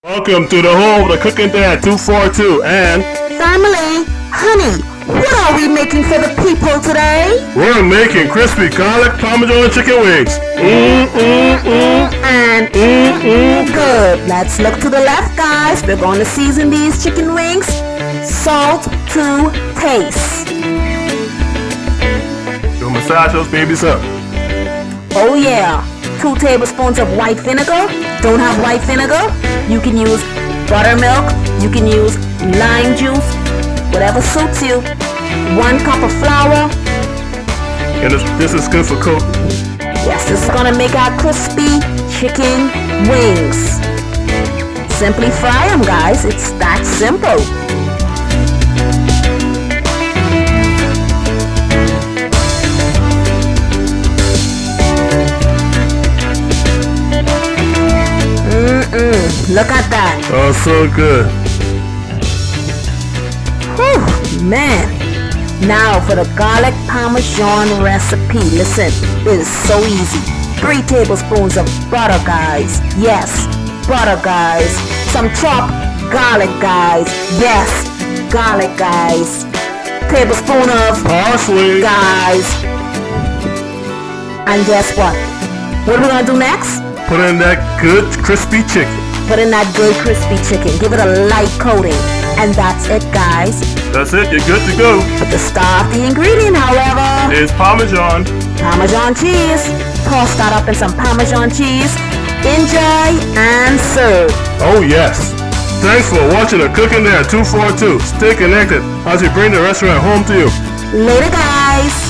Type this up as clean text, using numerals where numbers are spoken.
Welcome to the home of the Cooking Dad 242 and Family, honey, what are we making for the people today? we're making crispy garlic parmesan chicken wings. And good. Let's look to the left, guys. We're going to season these chicken wings. Salt to taste. You'll massage those babies up. Oh yeah. 2 tablespoons of white vinegar. Don't have white vinegar? You can use buttermilk. You can use lime juice. Whatever suits you. 1 cup of flour. And this is good for coat. Yes, this is gonna make our crispy chicken wings. Simply fry them, guys. It's that simple. Look at that. Oh, so good. Whew, man. Now for the garlic parmesan recipe. Listen, it is so easy. 3 tablespoons of butter, guys. Yes, butter, guys. Some chopped garlic, guys. Yes, garlic, guys. Tablespoon of Parsley. guys. And guess what? What are we gonna do next? Put in that good crispy chicken. Put in that good crispy chicken. Give it a light coating. And that's it, guys. That's it, you're good to go. But the star of the ingredient, however, It's Parmesan. Parmesan cheese. Toss that up in some Parmesan cheese. Enjoy and serve. Oh yes. Thanks for watching the Cooking Dad 242. Stay connected as we bring the restaurant home to you. Later, guys.